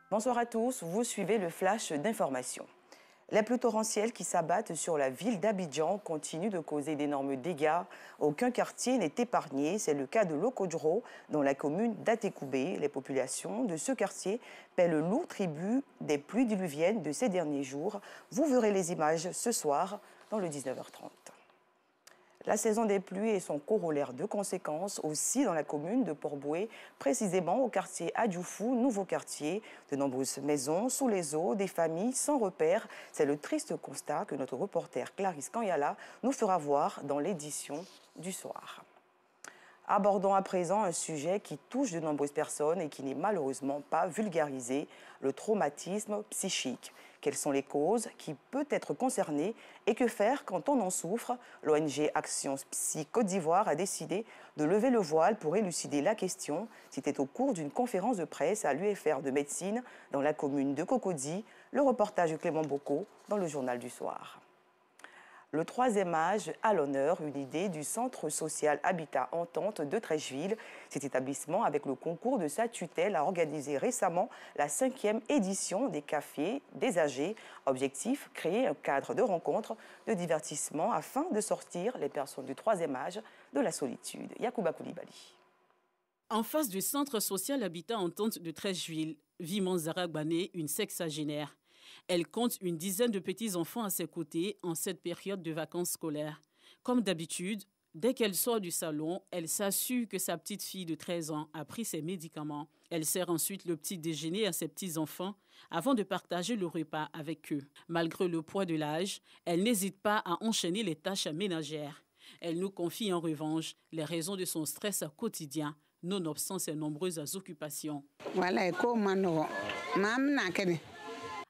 Bonsoir à tous, vous suivez le flash d'information. Les pluies torrentielles qui s'abattent sur la ville d'Abidjan continuent de causer d'énormes dégâts. Aucun quartier n'est épargné. C'est le cas de Lokodro, dans la commune d'Atekoubé. Les populations de ce quartier paient le lourd tribut des pluies diluviennes de ces derniers jours. Vous verrez les images ce soir dans le 19h30. La saison des pluies et son corollaire de conséquences aussi dans la commune de Port-Boué, précisément au quartier Adjoufou, nouveau quartier. De nombreuses maisons sous les eaux, des familles sans repère. C'est le triste constat que notre reporter Clarisse Kanyala nous fera voir dans l'édition du soir. Abordons à présent un sujet qui touche de nombreuses personnes et qui n'est malheureusement pas vulgarisé, le traumatisme psychique. Quelles sont les causes qui peuvent être concernées et que faire quand on en souffre? L'ONG Action Psy Côte d'Ivoire a décidé de lever le voile pour élucider la question. C'était au cours d'une conférence de presse à l'UFR de médecine dans la commune de Cocody. Le reportage de Clément Bocco dans le journal du soir. Le troisième âge à l'honneur, une idée du Centre social Habitat Entente de Treichville. Cet établissement, avec le concours de sa tutelle, a organisé récemment la 5e édition des Cafés des âgés. Objectif, créer un cadre de rencontre, de divertissement afin de sortir les personnes du troisième âge de la solitude. Yacouba Koulibaly. En face du Centre social Habitat Entente de Treichville, vit Manzara Gbané, une sexagénaire. Elle compte une dizaine de petits-enfants à ses côtés en cette période de vacances scolaires. Comme d'habitude, dès qu'elle sort du salon, elle s'assure que sa petite fille de 13 ans a pris ses médicaments. Elle sert ensuite le petit déjeuner à ses petits-enfants avant de partager le repas avec eux. Malgré le poids de l'âge, elle n'hésite pas à enchaîner les tâches ménagères. Elle nous confie en revanche les raisons de son stress quotidien, nonobstant ses nombreuses occupations.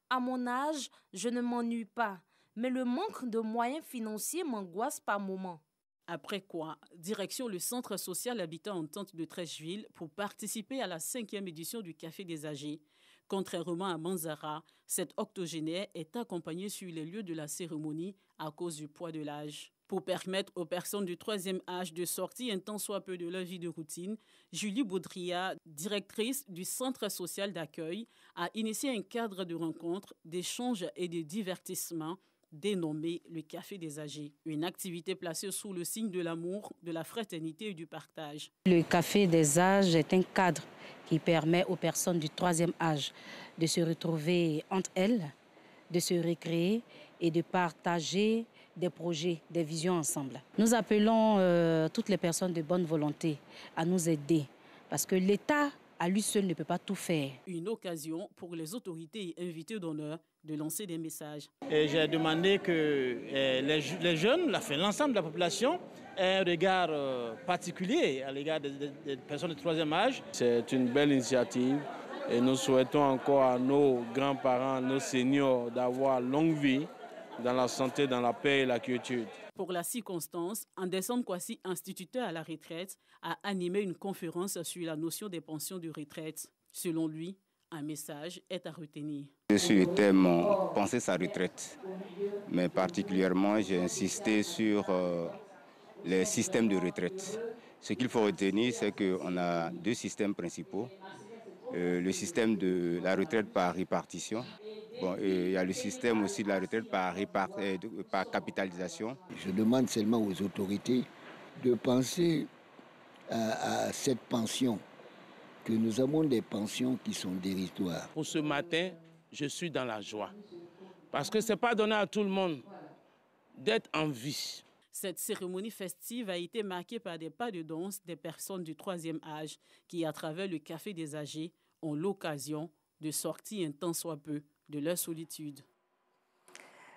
À mon âge, je ne m'ennuie pas, mais le manque de moyens financiers m'angoisse par moments. Après quoi, direction le Centre social Habitat Entente de Treichville pour participer à la 5e édition du Café des âgés. Contrairement à Manzara, cette octogénaire est accompagnée sur les lieux de la cérémonie à cause du poids de l'âge. Pour permettre aux personnes du troisième âge de sortir un tant soit peu de leur vie de routine, Julie Baudria, directrice du Centre social d'accueil, a initié un cadre de rencontre, d'échange et de divertissement dénommé le Café des âgés. Une activité placée sous le signe de l'amour, de la fraternité et du partage. Le Café des âges est un cadre qui permet aux personnes du troisième âge de se retrouver entre elles, de se récréer et de partager des projets, des visions ensemble. Nous appelons toutes les personnes de bonne volonté à nous aider parce que l'État à lui seul ne peut pas tout faire. Une occasion pour les autorités et invités d'honneur de lancer des messages. J'ai demandé que les jeunes, l'ensemble de la population, aient un regard particulier à l'égard des personnes de troisième âge. C'est une belle initiative et nous souhaitons encore à nos grands-parents, nos seniors d'avoir longue vie dans la santé, dans la paix et la quiétude. Pour la circonstance, Anderson Kwasi, instituteur à la retraite, a animé une conférence sur la notion des pensions de retraite. Selon lui, un message est à retenir. Je suis le thème penser sa retraite, mais particulièrement j'ai insisté sur les systèmes de retraite. Ce qu'il faut retenir, c'est qu'on a deux systèmes principaux. Le système de la retraite par répartition. Il y a le système aussi de la retraite par capitalisation. Je demande seulement aux autorités de penser à cette pension, que nous avons des pensions qui sont dérisoires. Pour ce matin, je suis dans la joie. Parce que ce n'est pas donné à tout le monde d'être en vie. Cette cérémonie festive a été marquée par des pas de danse des personnes du troisième âge qui, à travers le Café des âgés, ont l'occasion de sortir un tant soit peu de leur solitude.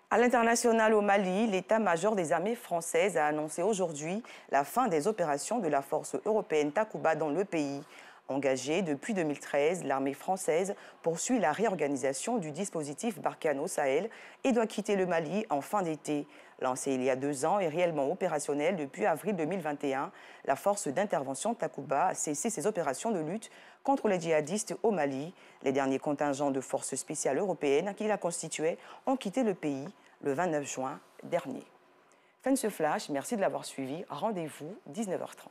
À l'international au Mali, l'état-major des armées françaises a annoncé aujourd'hui la fin des opérations de la force européenne Takuba dans le pays. Engagée depuis 2013, l'armée française poursuit la réorganisation du dispositif Barkhane au Sahel et doit quitter le Mali en fin d'été. Lancée il y a 2 ans et réellement opérationnelle depuis avril 2021, la force d'intervention Takuba a cessé ses opérations de lutte contre les djihadistes au Mali. Les derniers contingents de forces spéciales européennes qui la constituaient ont quitté le pays le 29 juin dernier. Fin de ce flash, merci de l'avoir suivi. Rendez-vous 19h30.